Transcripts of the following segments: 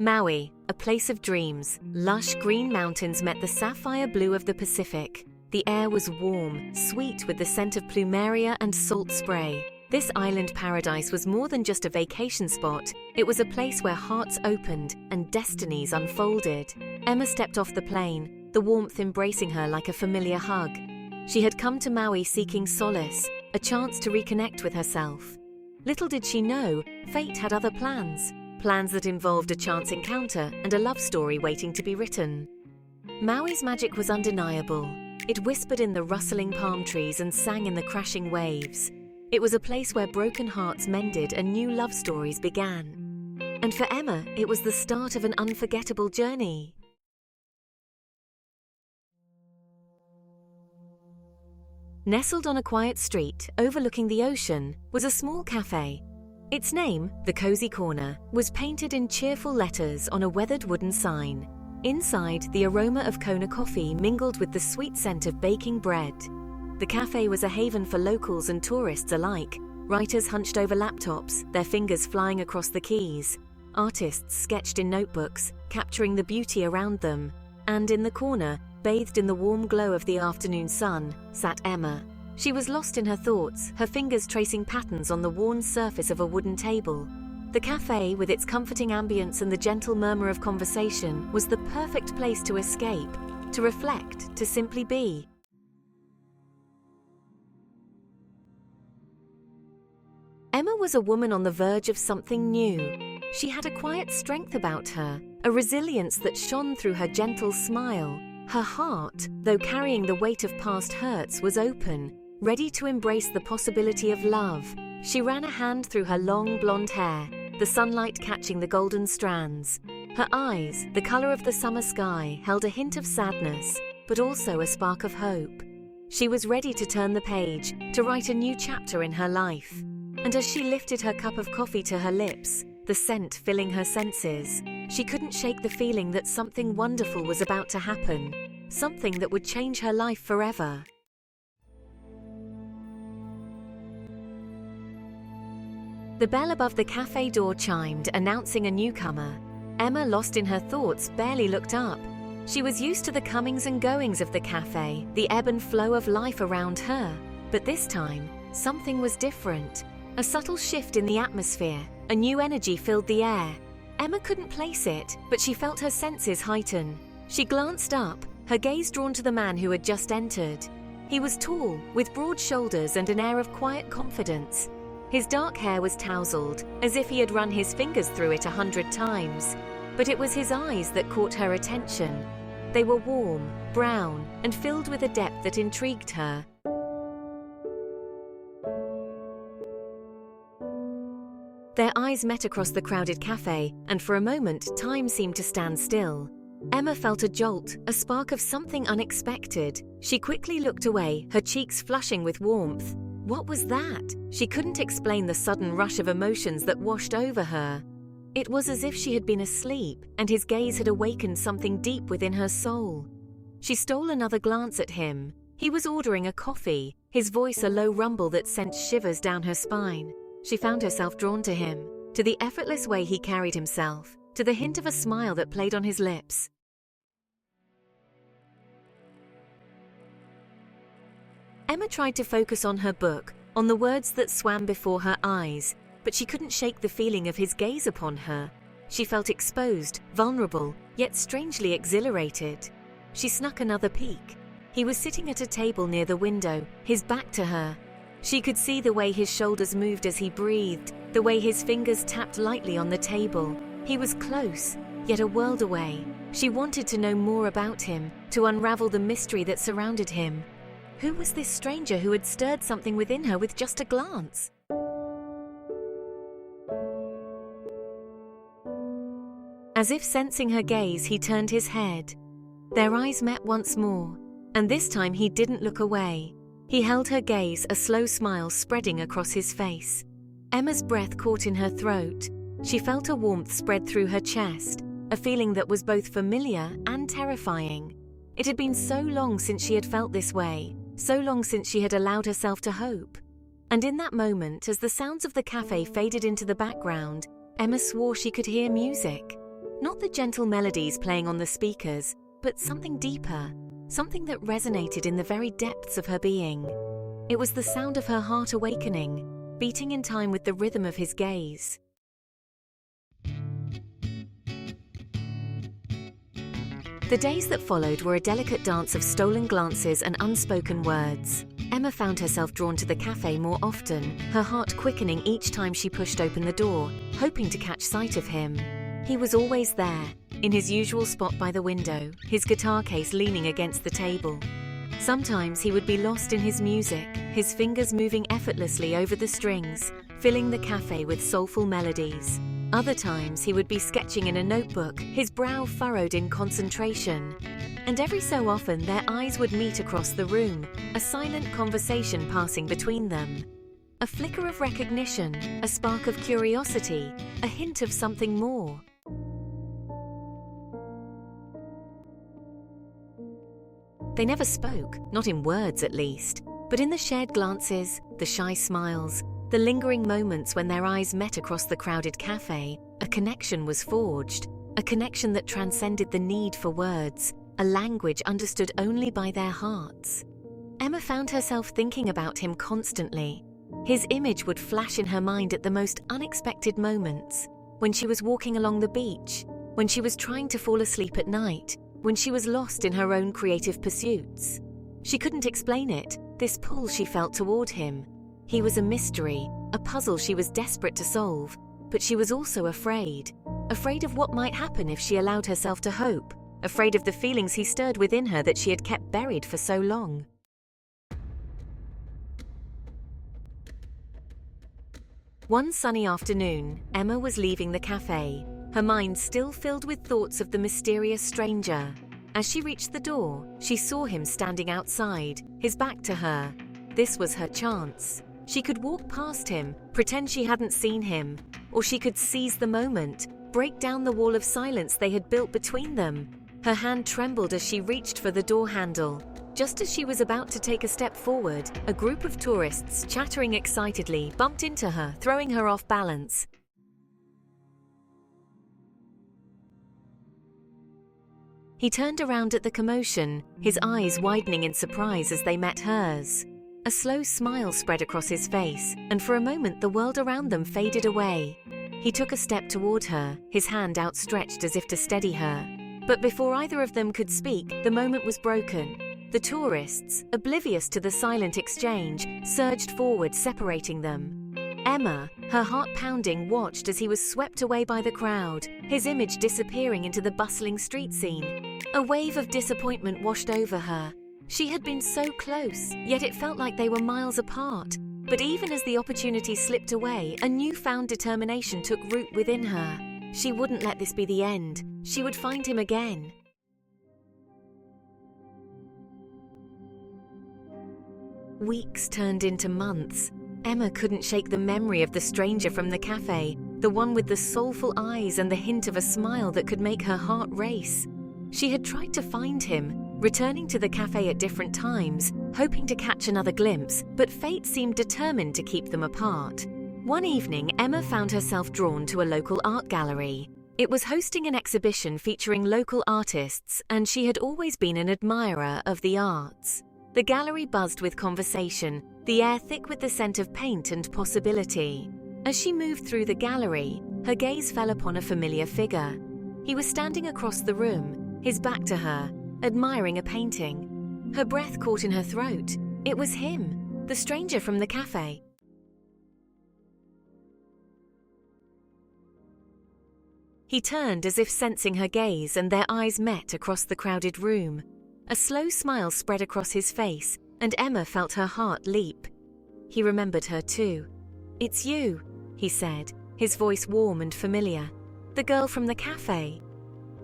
Maui, a place of dreams. Lush green mountains met the sapphire blue of the Pacific. The air was warm, sweet with the scent of plumeria and salt spray. This island paradise was more than just a vacation spot. It was a place where hearts opened and destinies unfolded. Emma stepped off the plane, the warmth embracing her like a familiar hug. She had come to Maui seeking solace, a chance to reconnect with herself. Little did she know, fate had other plans. Plans that involved a chance encounter and a love story waiting to be written. Maui's magic was undeniable. It whispered in the rustling palm trees and sang in the crashing waves. It was a place where broken hearts mended and new love stories began. And for Emma, it was the start of an unforgettable journey. Nestled on a quiet street overlooking the ocean was a small cafe. Its name, The Cozy Corner, was painted in cheerful letters on a weathered wooden sign. Inside, the aroma of Kona coffee mingled with the sweet scent of baking bread. The cafe was a haven for locals and tourists alike. Writers hunched over laptops, their fingers flying across the keys. Artists sketched in notebooks, capturing the beauty around them. And in the corner, bathed in the warm glow of the afternoon sun, sat Emma. She was lost in her thoughts, her fingers tracing patterns on the worn surface of a wooden table. The cafe, with its comforting ambience and the gentle murmur of conversation, was the perfect place to escape, to reflect, to simply be. Emma was a woman on the verge of something new. She had a quiet strength about her, a resilience that shone through her gentle smile. Her heart, though carrying the weight of past hurts, was open, ready to embrace the possibility of love. She ran a hand through her long blonde hair, the sunlight catching the golden strands. Her eyes, the color of the summer sky, held a hint of sadness, but also a spark of hope. She was ready to turn the page, to write a new chapter in her life. And as she lifted her cup of coffee to her lips, the scent filling her senses, she couldn't shake the feeling that something wonderful was about to happen, something that would change her life forever. The bell above the cafe door chimed, announcing a newcomer. Emma, lost in her thoughts, barely looked up. She was used to the comings and goings of the cafe, the ebb and flow of life around her. But this time, something was different. A subtle shift in the atmosphere, a new energy filled the air. Emma couldn't place it, but she felt her senses heighten. She glanced up, her gaze drawn to the man who had just entered. He was tall, with broad shoulders and an air of quiet confidence. His dark hair was tousled, as if he had run his fingers through it 100 times. But it was his eyes that caught her attention. They were warm, brown, and filled with a depth that intrigued her. Their eyes met across the crowded cafe, and for a moment, time seemed to stand still. Emma felt a jolt, a spark of something unexpected. She quickly looked away, her cheeks flushing with warmth. What was that? She couldn't explain the sudden rush of emotions that washed over her. It was as if she had been asleep, and his gaze had awakened something deep within her soul. She stole another glance at him. He was ordering a coffee, his voice a low rumble that sent shivers down her spine. She found herself drawn to him, to the effortless way he carried himself, to the hint of a smile that played on his lips. Emma tried to focus on her book, on the words that swam before her eyes, but she couldn't shake the feeling of his gaze upon her. She felt exposed, vulnerable, yet strangely exhilarated. She snuck another peek. He was sitting at a table near the window, his back to her. She could see the way his shoulders moved as he breathed, the way his fingers tapped lightly on the table. He was close, yet a world away. She wanted to know more about him, to unravel the mystery that surrounded him. Who was this stranger who had stirred something within her with just a glance? As if sensing her gaze, he turned his head. Their eyes met once more, and this time he didn't look away. He held her gaze, a slow smile spreading across his face. Emma's breath caught in her throat. She felt a warmth spread through her chest, a feeling that was both familiar and terrifying. It had been so long since she had felt this way, so long since she had allowed herself to hope. And in that moment, as the sounds of the cafe faded into the background, Emma swore she could hear music. Not the gentle melodies playing on the speakers, but something deeper, something that resonated in the very depths of her being. It was the sound of her heart awakening, beating in time with the rhythm of his gaze. The days that followed were a delicate dance of stolen glances and unspoken words. Emma found herself drawn to the cafe more often, her heart quickening each time she pushed open the door, hoping to catch sight of him. He was always there, in his usual spot by the window, his guitar case leaning against the table. Sometimes he would be lost in his music, his fingers moving effortlessly over the strings, filling the cafe with soulful melodies. Other times he would be sketching in a notebook, his brow furrowed in concentration. And every so often their eyes would meet across the room, a silent conversation passing between them. A flicker of recognition, a spark of curiosity, a hint of something more. They never spoke, not in words at least, but in the shared glances, the shy smiles, the lingering moments when their eyes met across the crowded cafe, a connection was forged, a connection that transcended the need for words, a language understood only by their hearts. Emma found herself thinking about him constantly. His image would flash in her mind at the most unexpected moments, when she was walking along the beach, when she was trying to fall asleep at night, when she was lost in her own creative pursuits. She couldn't explain it, this pull she felt toward him. He was a mystery, a puzzle she was desperate to solve, but she was also afraid. Afraid of what might happen if she allowed herself to hope, afraid of the feelings he stirred within her that she had kept buried for so long. One sunny afternoon, Emma was leaving the cafe, her mind still filled with thoughts of the mysterious stranger. As she reached the door, she saw him standing outside, his back to her. This was her chance. She could walk past him, pretend she hadn't seen him, or she could seize the moment, break down the wall of silence they had built between them. Her hand trembled as she reached for the door handle. Just as she was about to take a step forward, a group of tourists, chattering excitedly, bumped into her, throwing her off balance. He turned around at the commotion, his eyes widening in surprise as they met hers. A slow smile spread across his face, and for a moment the world around them faded away. He took a step toward her, his hand outstretched as if to steady her. But before either of them could speak, the moment was broken. The tourists, oblivious to the silent exchange, surged forward, separating them. Emma, her heart pounding, watched as he was swept away by the crowd, his image disappearing into the bustling street scene. A wave of disappointment washed over her. She had been so close, yet it felt like they were miles apart. But even as the opportunity slipped away, a newfound determination took root within her. She wouldn't let this be the end. She would find him again. Weeks turned into months. Emma couldn't shake the memory of the stranger from the cafe, the one with the soulful eyes and the hint of a smile that could make her heart race. She had tried to find him, returning to the cafe at different times, hoping to catch another glimpse, but fate seemed determined to keep them apart. One evening, Emma found herself drawn to a local art gallery. It was hosting an exhibition featuring local artists, and she had always been an admirer of the arts. The gallery buzzed with conversation, the air thick with the scent of paint and possibility. As she moved through the gallery, her gaze fell upon a familiar figure. He was standing across the room, his back to her, admiring a painting. Her breath caught in her throat. It was him, the stranger from the cafe. He turned as if sensing her gaze, and their eyes met across the crowded room. A slow smile spread across his face, and Emma felt her heart leap. He remembered her too. "It's you," he said, his voice warm and familiar. "The girl from the cafe."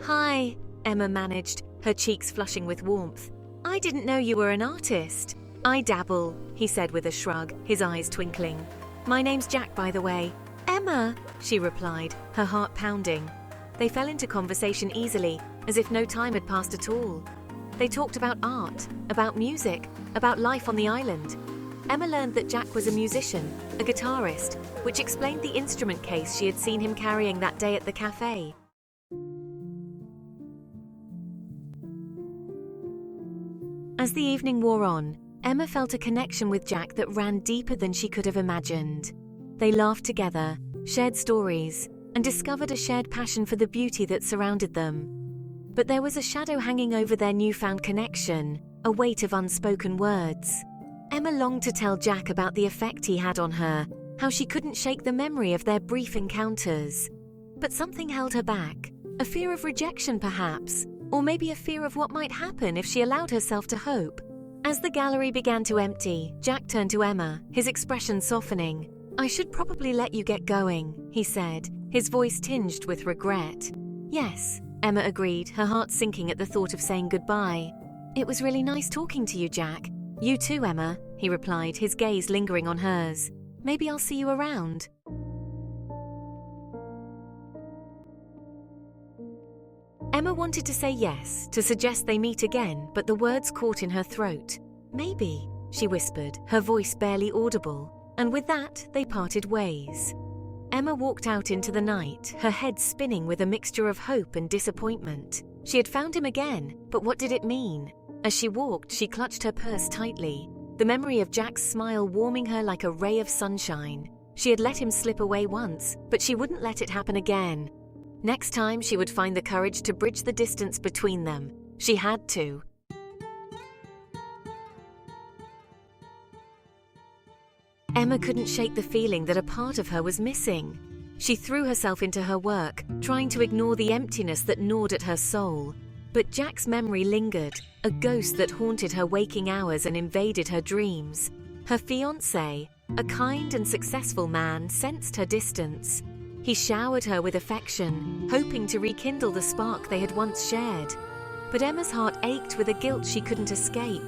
"Hi," Emma managed, her cheeks flushing with warmth. "I didn't know you were an artist." "I dabble," he said with a shrug, his eyes twinkling. "My name's Jack, by the way." "Emma," she replied, her heart pounding. They fell into conversation easily, as if no time had passed at all. They talked about art, about music, about life on the island. Emma learned that Jack was a musician, a guitarist, which explained the instrument case she had seen him carrying that day at the cafe. As the evening wore on, Emma felt a connection with Jack that ran deeper than she could have imagined. They laughed together, shared stories, and discovered a shared passion for the beauty that surrounded them. But there was a shadow hanging over their newfound connection, a weight of unspoken words. Emma longed to tell Jack about the effect he had on her, how she couldn't shake the memory of their brief encounters. But something held her back, a fear of rejection perhaps, or maybe a fear of what might happen if she allowed herself to hope. As the gallery began to empty, Jack turned to Emma, his expression softening. "I should probably let you get going," he said, his voice tinged with regret. "Yes," Emma agreed, her heart sinking at the thought of saying goodbye. "It was really nice talking to you, Jack." "You too, Emma," he replied, his gaze lingering on hers. "Maybe I'll see you around." Emma wanted to say yes, to suggest they meet again, but the words caught in her throat. "Maybe," she whispered, her voice barely audible, and with that, they parted ways. Emma walked out into the night, her head spinning with a mixture of hope and disappointment. She had found him again, but what did it mean? As she walked, she clutched her purse tightly, the memory of Jack's smile warming her like a ray of sunshine. She had let him slip away once, but she wouldn't let it happen again. Next time, she would find the courage to bridge the distance between them. She had to. Emma couldn't shake the feeling that a part of her was missing. She threw herself into her work, trying to ignore the emptiness that gnawed at her soul. But Jack's memory lingered, a ghost that haunted her waking hours and invaded her dreams. Her fiancé, a kind and successful man, sensed her distance. He showered her with affection, hoping to rekindle the spark they had once shared. But Emma's heart ached with a guilt she couldn't escape.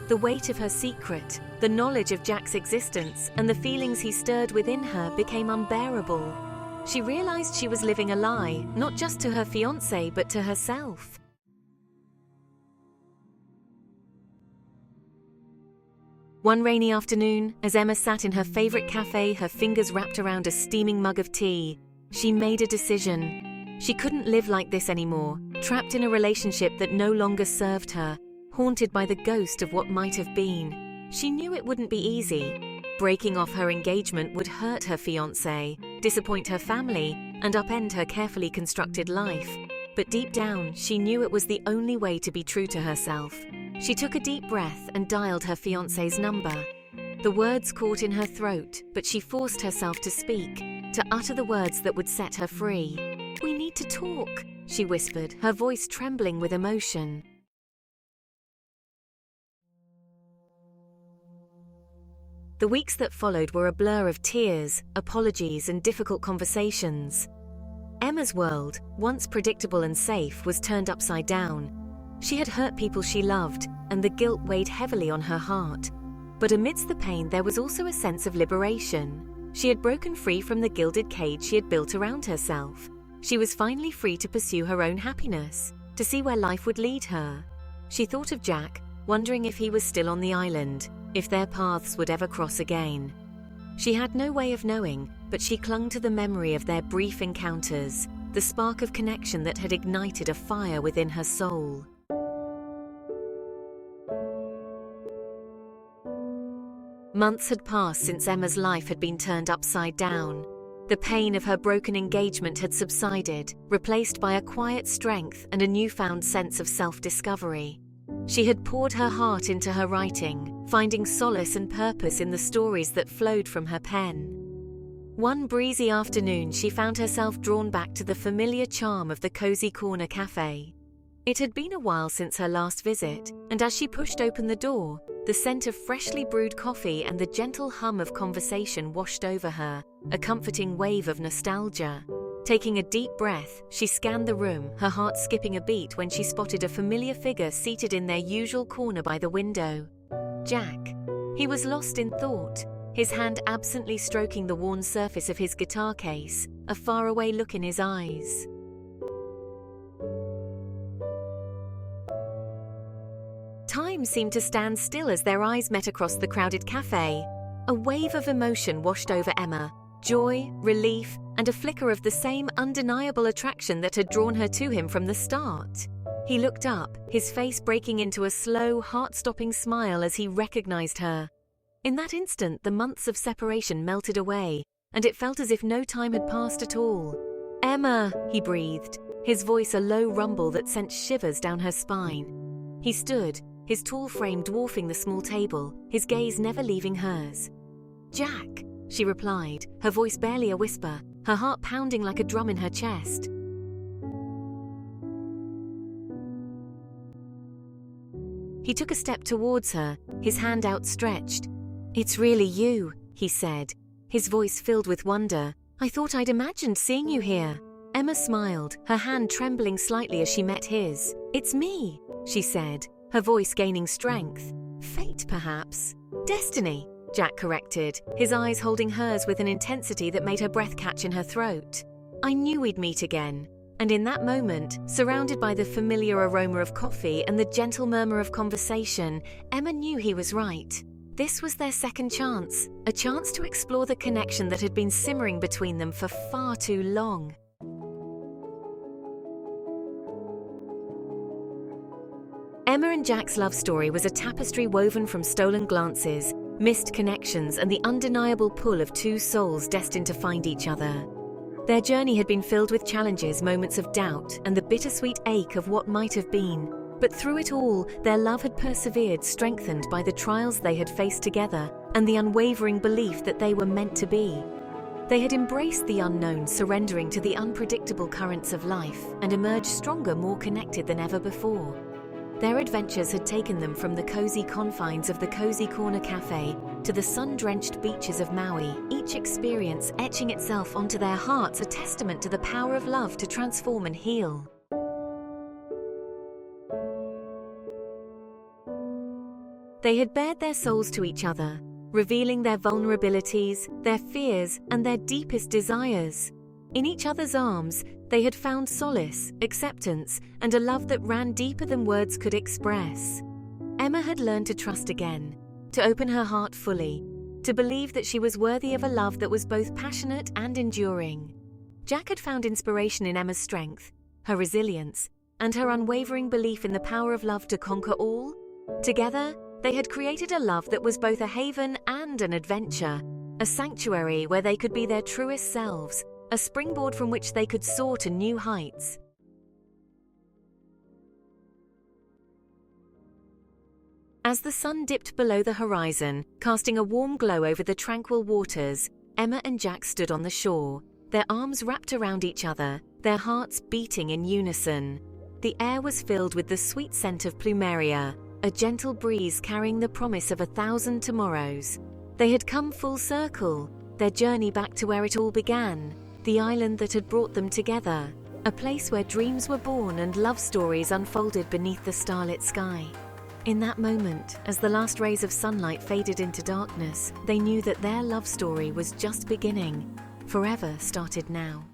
The weight of her secret, the knowledge of Jack's existence, and the feelings he stirred within her became unbearable. She realized she was living a lie, not just to her fiancé, but to herself. One rainy afternoon, as Emma sat in her favorite cafe, her fingers wrapped around a steaming mug of tea, she made a decision. She couldn't live like this anymore, trapped in a relationship that no longer served her, haunted by the ghost of what might have been. She knew it wouldn't be easy. Breaking off her engagement would hurt her fiancé, disappoint her family, and upend her carefully constructed life. But deep down, she knew it was the only way to be true to herself. She took a deep breath and dialed her fiancé's number. The words caught in her throat, but she forced herself to speak, to utter the words that would set her free. "We need to talk," she whispered, her voice trembling with emotion. The weeks that followed were a blur of tears, apologies, and difficult conversations. Emma's world, once predictable and safe, was turned upside down. She had hurt people she loved, and the guilt weighed heavily on her heart. But amidst the pain, there was also a sense of liberation. She had broken free from the gilded cage she had built around herself. She was finally free to pursue her own happiness, to see where life would lead her. She thought of Jack, wondering if he was still on the island, if their paths would ever cross again. She had no way of knowing, but she clung to the memory of their brief encounters, the spark of connection that had ignited a fire within her soul. Months had passed since Emma's life had been turned upside down. The pain of her broken engagement had subsided, replaced by a quiet strength and a newfound sense of self-discovery. She had poured her heart into her writing, finding solace and purpose in the stories that flowed from her pen. One breezy afternoon, she found herself drawn back to the familiar charm of the cozy corner cafe. It had been a while since her last visit, and as she pushed open the door, the scent of freshly brewed coffee and the gentle hum of conversation washed over her, a comforting wave of nostalgia. Taking a deep breath, she scanned the room, her heart skipping a beat when she spotted a familiar figure seated in their usual corner by the window. Jack. He was lost in thought, his hand absently stroking the worn surface of his guitar case, a faraway look in his eyes. Time seemed to stand still as their eyes met across the crowded cafe. A wave of emotion washed over Emma, joy, relief, and a flicker of the same undeniable attraction that had drawn her to him from the start. He looked up, his face breaking into a slow, heart-stopping smile as he recognized her. In that instant, the months of separation melted away, and it felt as if no time had passed at all. "Emma," he breathed, his voice a low rumble that sent shivers down her spine. He stood, his tall frame dwarfing the small table, his gaze never leaving hers. "Jack," she replied, her voice barely a whisper, her heart pounding like a drum in her chest. He took a step towards her, his hand outstretched. "It's really you," he said, his voice filled with wonder. "I thought I'd imagined seeing you here." Emma smiled, her hand trembling slightly as she met his. "It's me," she said, her voice gaining strength. "Fate, perhaps." "Destiny," Jack corrected, his eyes holding hers with an intensity that made her breath catch in her throat. "I knew we'd meet again." And in that moment, surrounded by the familiar aroma of coffee and the gentle murmur of conversation, Emma knew he was right. This was their second chance, a chance to explore the connection that had been simmering between them for far too long. Emma and Jack's love story was a tapestry woven from stolen glances, missed connections, and the undeniable pull of two souls destined to find each other. Their journey had been filled with challenges, moments of doubt, and the bittersweet ache of what might have been. But through it all, their love had persevered, strengthened by the trials they had faced together and the unwavering belief that they were meant to be. They had embraced the unknown, surrendering to the unpredictable currents of life, and emerged stronger, more connected than ever before. Their adventures had taken them from the cozy confines of the Cozy Corner Cafe to the sun-drenched beaches of Maui, each experience etching itself onto their hearts, a testament to the power of love to transform and heal. They had bared their souls to each other, revealing their vulnerabilities, their fears, and their deepest desires. In each other's arms, they had found solace, acceptance, and a love that ran deeper than words could express. Emma had learned to trust again, to open her heart fully, to believe that she was worthy of a love that was both passionate and enduring. Jack had found inspiration in Emma's strength, her resilience, and her unwavering belief in the power of love to conquer all. Together, they had created a love that was both a haven and an adventure, a sanctuary where they could be their truest selves, a springboard from which they could soar to new heights. As the sun dipped below the horizon, casting a warm glow over the tranquil waters, Emma and Jack stood on the shore, their arms wrapped around each other, their hearts beating in unison. The air was filled with the sweet scent of plumeria, a gentle breeze carrying the promise of 1,000 tomorrows. They had come full circle, their journey back to where it all began, the island that had brought them together, a place where dreams were born and love stories unfolded beneath the starlit sky. In that moment, as the last rays of sunlight faded into darkness, they knew that their love story was just beginning. Forever started now.